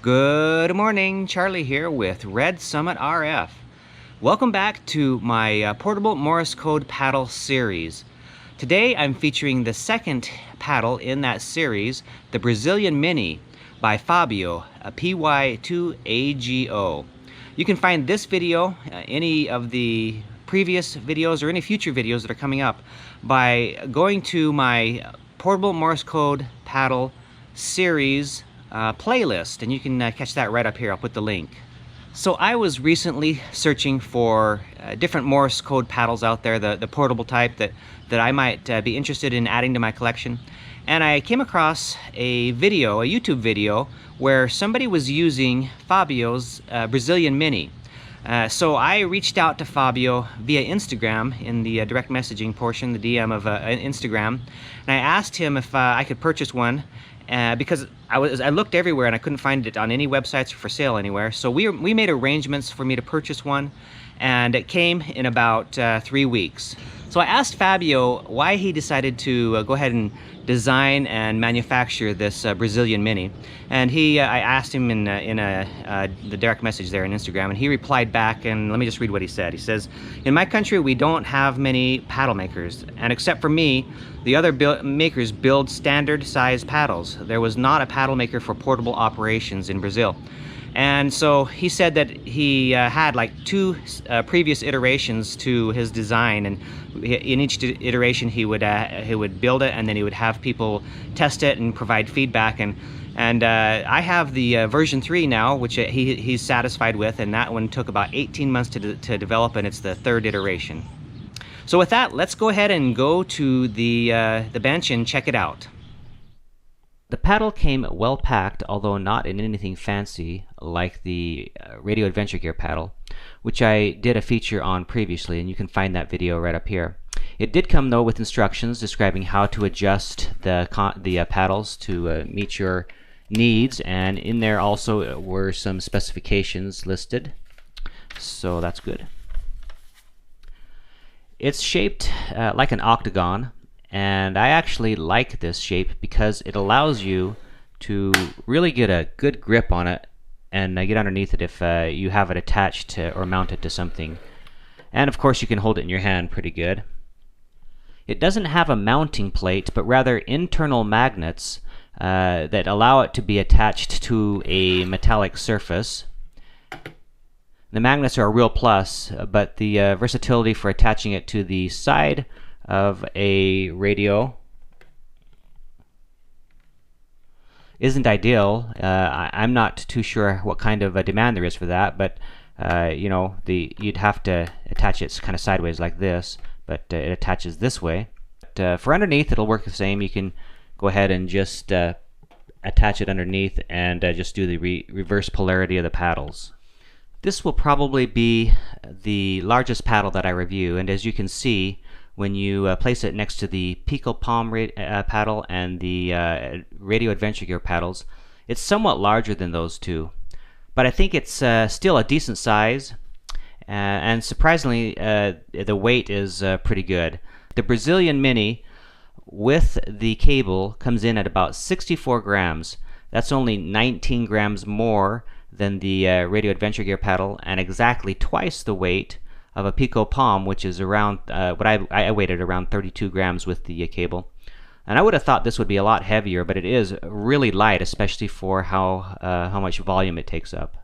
Good morning, Charlie here with Red Summit RF. Welcome back to my portable Morse Code Paddle series. Today I'm featuring the second paddle in that series, the Brazilian Mini by Fabio PY2AGO. You can find this video, any of the previous videos or any future videos that are coming up by going to my portable Morse Code Paddle series playlist, and you can catch that right up here. I'll put the link. So I was recently searching for different Morse code paddles out there, the portable type that I might be interested in adding to my collection. And I came across a video, a YouTube video, where somebody was using Fabio's Brazilian Mini. So I reached out to Fabio via Instagram in the direct messaging portion, the DM of Instagram, and I asked him if I could purchase one. Because I looked everywhere and I couldn't find it on any websites or for sale anywhere. So we made arrangements for me to purchase one, and it came in about 3 weeks. So I asked Fabio why he decided to go ahead and design and manufacture this Brazilian Mini, and I asked him in the direct message there on Instagram, and he replied back, and let me just read what he said. He says, "In my country we don't have many paddle makers, and except for me, the other makers build standard size paddles. There was not a paddle maker for portable operations in Brazil." And so he said that he had like 2 previous iterations to his design, and in each iteration he would build it, and then he would have people test it and provide feedback. And I have the version 3 now, which he's satisfied with, and that one took about 18 months to develop, and it's the 3rd iteration. So with that, let's go ahead and go to the bench and check it out. The paddle came well packed, although not in anything fancy like the Radio Adventure Gear paddle, which I did a feature on previously, and you can find that video right up here. It did come though with instructions describing how to adjust the paddles to meet your needs, and in there also were some specifications listed, so that's good. It's shaped like an octagon, and I actually like this shape because it allows you to really get a good grip on it and get underneath it if you have it attached to or mounted to something. And of course you can hold it in your hand pretty good. It doesn't have a mounting plate, but rather internal magnets that allow it to be attached to a metallic surface. The magnets are a real plus, but the versatility for attaching it to the side of a radio isn't ideal. I'm not too sure what kind of a demand there is for that, but you know, you'd have to attach it kind of sideways like this, but it attaches this way. But, for underneath, it'll work the same. You can go ahead and just attach it underneath and just do the reverse polarity of the paddles. This will probably be the largest paddle that I review, and as you can see, when you place it next to the Pico Palm paddle and the Radio Adventure Gear paddles, it's somewhat larger than those two. But I think it's still a decent size, and surprisingly the weight is pretty good. The Brazilian Mini with the cable comes in at about 64 grams. That's only 19 grams more than the Radio Adventure Gear paddle, and exactly twice the weight of a Pico Palm, which is around what I weighted around 32 grams with the cable. And I would have thought this would be a lot heavier, but it is really light, especially for how much volume it takes up.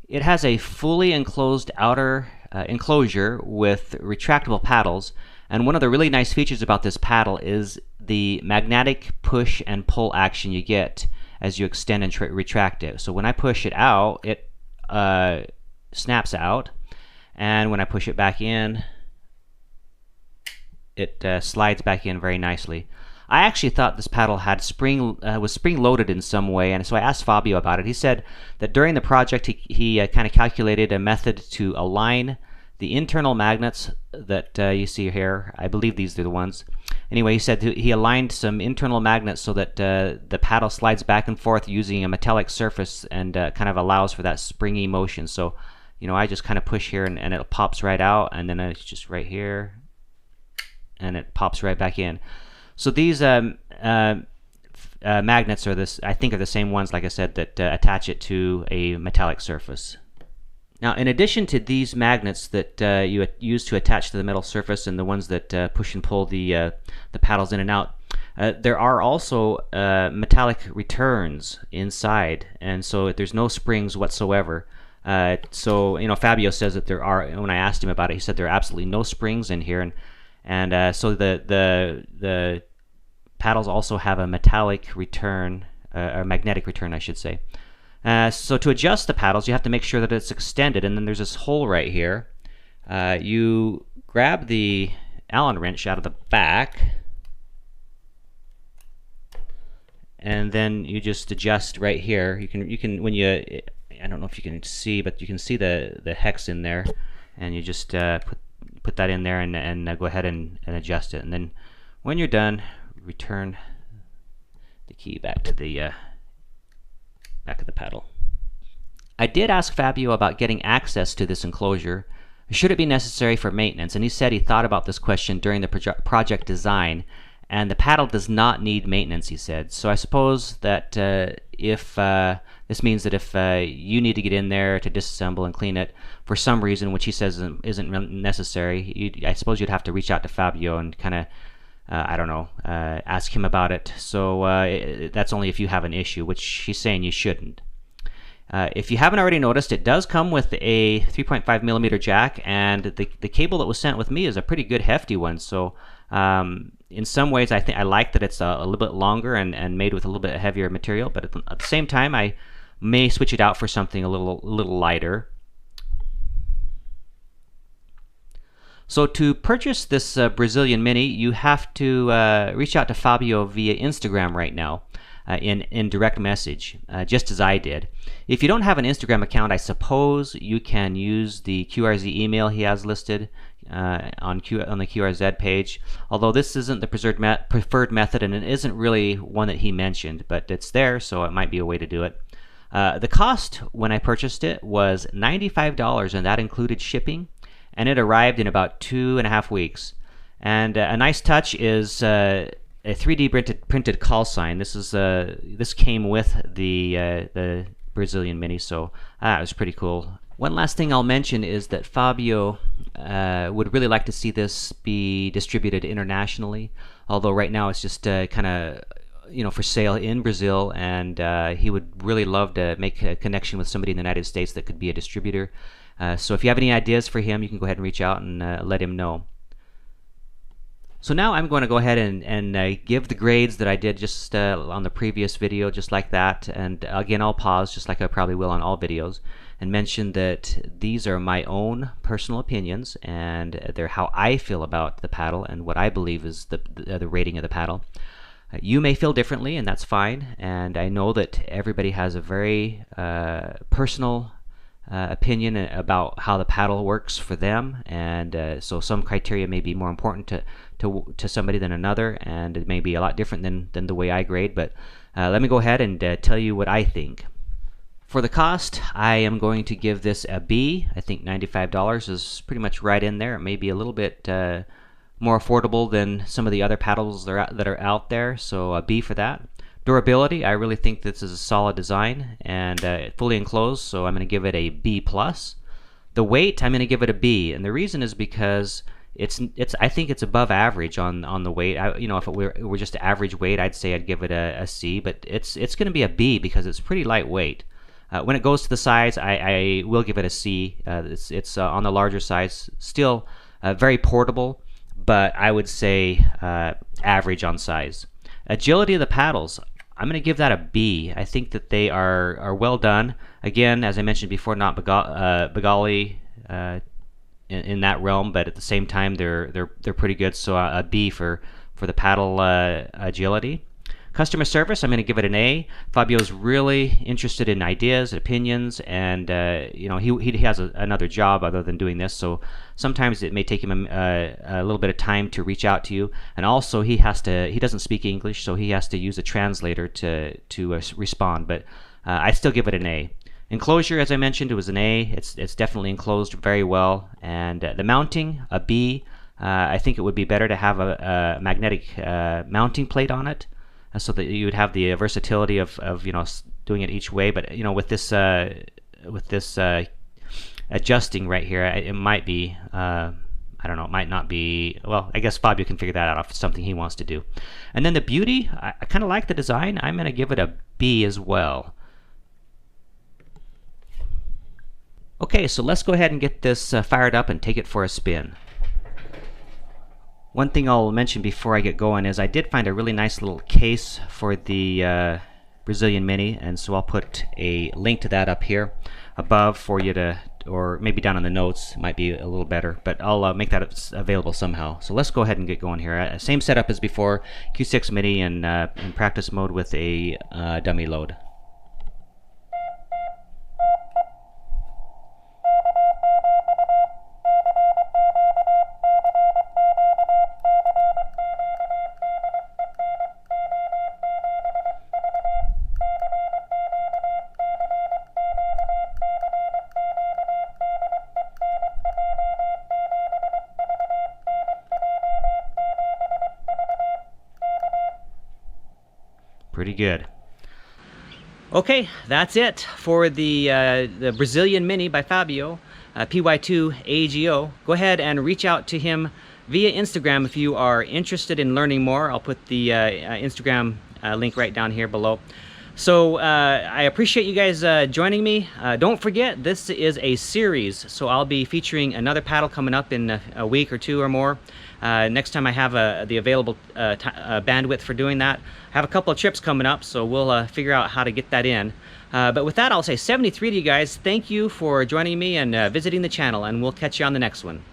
It has a fully enclosed outer enclosure with retractable paddles, and one of the really nice features about this paddle is the magnetic push and pull action you get as you extend and retract it. So when I push it out, it snaps out, and when I push it back in, it slides back in very nicely. I actually thought this paddle had was spring-loaded in some way, and so I asked Fabio about it. He said that during the project he kind of calculated a method to align the internal magnets that you see here. I believe these are the ones. Anyway, he said he aligned some internal magnets so that the paddle slides back and forth using a metallic surface and kind of allows for that springy motion. So, you know, I just kind of push here and it pops right out, and then it's just right here, and it pops right back in. So these magnets are this, I think, are the same ones, like I said, that attach it to a metallic surface. Now, in addition to these magnets that you use to attach to the metal surface and the ones that push and pull the paddles in and out, there are also metallic returns inside, and so there's no springs whatsoever. So Fabio says that there are. When I asked him about it, he said there are absolutely no springs in here, and so the paddles also have a metallic return, or magnetic return, I should say. So to adjust the paddles, you have to make sure that it's extended, and then there's this hole right here. You grab the Allen wrench out of the back, and then you just adjust right here. You can when you, I don't know if you can see, but you can see the hex in there, and you just put that in there and go ahead and adjust it. And then when you're done, return the key back to the back of the paddle. I did ask Fabio about getting access to this enclosure. Should it be necessary for maintenance? And he said he thought about this question during the project design, and the paddle does not need maintenance, he said. So I suppose that if this means that if you need to get in there to disassemble and clean it for some reason, which he says isn't necessary, I suppose you'd have to reach out to Fabio and kind of I don't know, ask him about it. So that's only if you have an issue, which he's saying you shouldn't. If you haven't already noticed, it does come with a 3.5 millimeter jack, and the cable that was sent with me is a pretty good hefty one. So in some ways, I like that it's a little bit longer and made with a little bit heavier material. But at the same time, I may switch it out for something a little lighter. So to purchase this Brazilian Mini, you have to reach out to Fabio via Instagram right now in direct message, just as I did. If you don't have an Instagram account, I suppose you can use the QRZ email he has listed on the QRZ page, although this isn't the preferred method, and it isn't really one that he mentioned, but it's there, so it might be a way to do it. The cost when I purchased it was $95, and that included shipping, and it arrived in about 2.5 weeks. And a nice touch is a 3D printed call sign. This came with the Brazilian Mini, so it was pretty cool. One last thing I'll mention is that Fabio would really like to see this be distributed internationally, although right now it's just kind of for sale in Brazil, and he would really love to make a connection with somebody in the United States that could be a distributor. So if you have any ideas for him, you can go ahead and reach out and let him know. So now I'm going to go ahead and give the grades that I did just on the previous video, just like that. And again, I'll pause, just like I probably will on all videos, and mention that these are my own personal opinions, and they're how I feel about the paddle and what I believe is the rating of the paddle. You may feel differently, and that's fine. And I know that everybody has a very personal opinion about how the paddle works for them, and so some criteria may be more important to somebody than another, and it may be a lot different than the way I grade. But let me go ahead and tell you what I think. For the cost, I am going to give this a B. I think $95 is pretty much right in there. It may be a little bit more affordable than some of the other paddles that are out there, so a B for that. Durability, I really think this is a solid design and fully enclosed, so I'm going to give it a B+. The weight, I'm going to give it a B, and the reason is because I think it's above average on the weight. If it were just average weight, I'd say I'd give it a C, but it's going to be a B because it's pretty lightweight. When it goes to the size, I will give it a C. It's on the larger size, still very portable, but I would say average on size. Agility of the paddles, I'm going to give that a B. I think that they are well done. Again, as I mentioned before, not Bengali in that realm, but at the same time they're pretty good. So a B for the paddle agility. Customer service, I'm going to give it an A. Fabio's really interested in ideas, opinions, and he has another job other than doing this, so sometimes it may take him a little bit of time to reach out to you. And also he doesn't speak English, so he has to use a translator to respond. But I still give it an A. Enclosure, as I mentioned, it was an A. It's definitely enclosed very well. And the mounting, a B. I think it would be better to have a magnetic mounting plate on it. so that you would have the versatility of doing it each way. But with this adjusting right here, it might be I don't know, it might not be, well, I guess Fabio can figure that out if it's something he wants to do. And then the beauty, I kind of like the design. I'm going to give it a B as well. Okay, so let's go ahead and get this fired up and take it for a spin. One thing I'll mention before I get going is I did find a really nice little case for the Brazilian Mini, and so I'll put a link to that up here above for you to, or maybe down in the notes, it might be a little better, but I'll make that available somehow. So let's go ahead and get going here. Same setup as before, Q6 Mini in practice mode with a dummy load. Pretty good. Okay, that's it for the Brazilian Mini by Fabio PY2AGO. Go ahead and reach out to him via Instagram if you are interested in learning more. I'll put the Instagram link right down here below. So I appreciate you guys joining me. Don't forget, this is a series, so I'll be featuring another paddle coming up in a week or two or more. Next time I have the available bandwidth for doing that. I have a couple of trips coming up, so we'll figure out how to get that in. But with that, I'll say 73 to you guys. Thank you for joining me and visiting the channel, and we'll catch you on the next one.